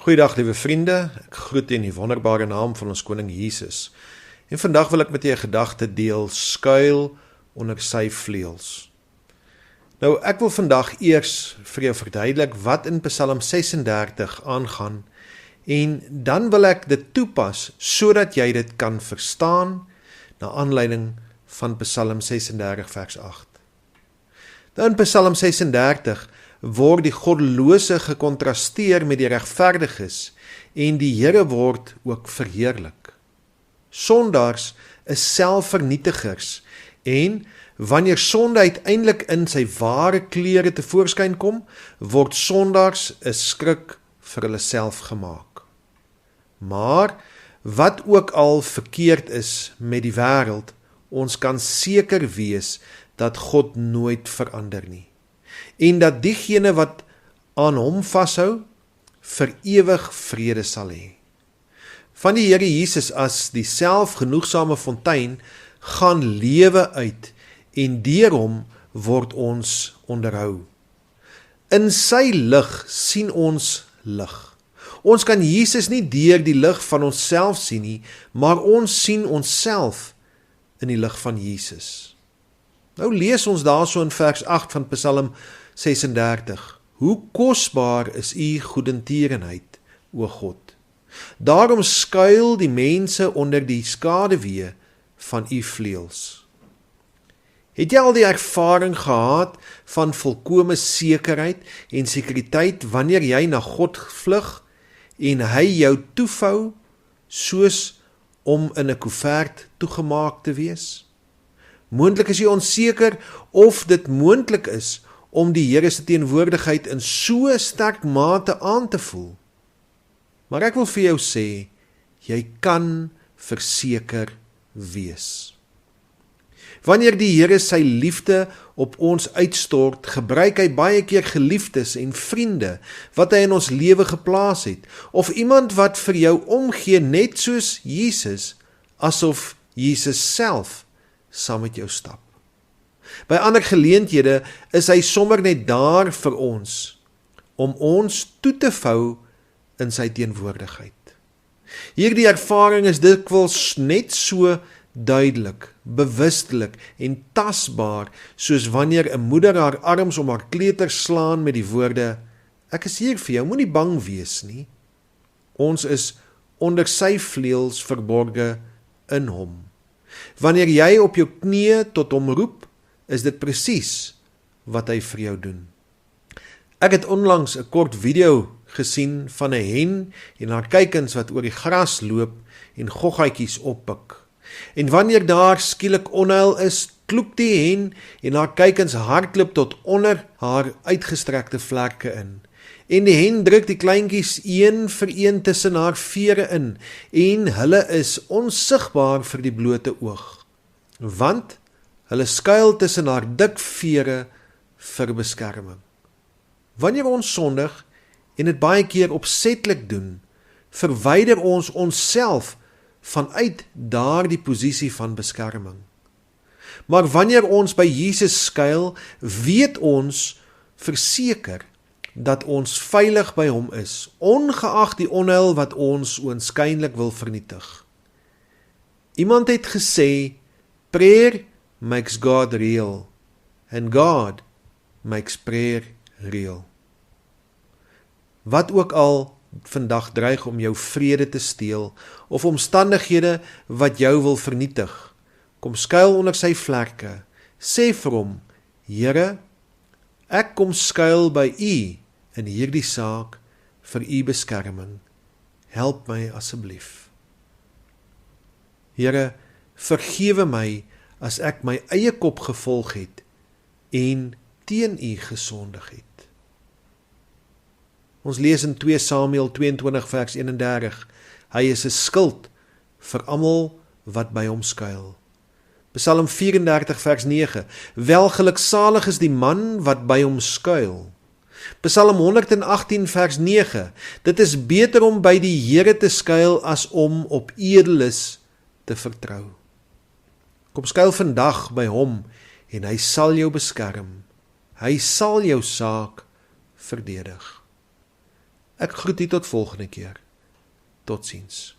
Goeiedag liewe vriende, ek groet in die wonderbare naam van ons koning Jesus. En vandag wil ek met julle 'n gedagte deel, skuil onder sy vleuels. Nou, ek wil vandag eers vir jou verduidelik wat in Psalm 36 aangaan, en dan wil ek dit toepas, sodat jy dit kan verstaan, na aanleiding van Psalm 36 vers 8. Nou in Psalm 36 word die goddelose gekontrasteer met die regverdiges, en die Here word ook verheerlik. Sondaars is selfvernietigers, en wanneer sonde uiteindelik in sy ware kleure tevoorskyn kom, word sondaars 'n skrik vir hulle self gemaak. Maar wat ook al verkeerd is met die wêreld, ons kan seker wees dat God nooit verander nie, en dat diegene wat aan hom vashou, vir ewig vrede sal hê. Van die Here Jesus as die selfgenoegsame fontein gaan lewe uit, en deur hom word ons onderhou. In sy lig sien ons lig. Ons kan Jesus nie deur die lig van onsself sien nie, maar ons sien onsself in die lig van Jesus. Nou lees ons daarso in vers 8 van Psalm 36. Hoe kosbaar is u goedertierenheid, o God. Daarom skuil die mense onder die skaduwee van u vleuels. Het jy al die ervaring gehad van volkome sekerheid en sekuriteit wanneer jy na God vlug en hy jou toevou soos om in 'n koevert toegemaak te wees? Moontlik is jy onseker of dit moontlik is om die Here se teenwoordigheid in so sterk mate aan te voel. Maar ek wil vir jou sê, jy kan verseker wees. Wanneer die Here sy liefde op ons uitstort, gebruik hy baie keer geliefdes en vriende wat hy in ons lewe geplaas het, of iemand wat vir jou omgee net soos Jesus, asof Jesus self saam met jou stap. By ander geleenthede is hy sommer net daar vir ons, om ons toe te vou in sy teenwoordigheid. Hierdie ervaring is dikwels net so duidelik, bewustelik en tasbaar, soos wanneer 'n moeder haar arms om haar kleuter slaan met die woorde, ek is hier vir jou, moenie bang wees nie. Ons is onder sy vleuels verborge in hom. Wanneer jy op jou knieë tot hom roep, is dit presies wat hy vir jou doen. Ek het onlangs 'n kort video gesien van 'n hen en haar kuikens wat oor die gras loop en goggaatjies oppik. En wanneer daar skielik onheil is, kloek die hen en haar kuikens hardloop tot onder haar uitgestrekte vlerke in. En die hen druk die kleintjies een vir een tussen haar vere in, en hulle is onsigbaar vir die blote oog, want hulle skuil tussen haar dik vere vir beskerming. Wanneer ons sondig en dit baie keer opsetlik doen, verwyder ons onsself vanuit daardie posisie van beskerming. Maar wanneer ons by Jesus skuil, weet ons verseker dat ons veilig by hom is, ongeag die onheil wat ons oënskynlik wil vernietig. Iemand het gesê, prayer makes God real, and God makes prayer real. Wat ook al vandag dreig om jou vrede te steel, of omstandighede wat jou wil vernietig, kom skuil onder sy vlerke, sê vir hom, Here, ek kom skuil by u in hierdie saak vir u beskerming, help my asseblief. Here, vergewe my as ek my eie kop gevolg het en teen u gesondig het. Ons lees in 2 Samuel 22 vers 31, hy is 'n skild vir almal wat by hom skuil. Psalm 34 vers 9, welgeluksalig is die man wat by hom skuil. Psalm 118 vers 9, dit is beter om by die Here te skuil as om op edeles te vertrou. Kom skuil vandag by hom en hy sal jou beskerm. Hy sal jou saak verdedig. Ek groet u tot volgende keer. Totsiens.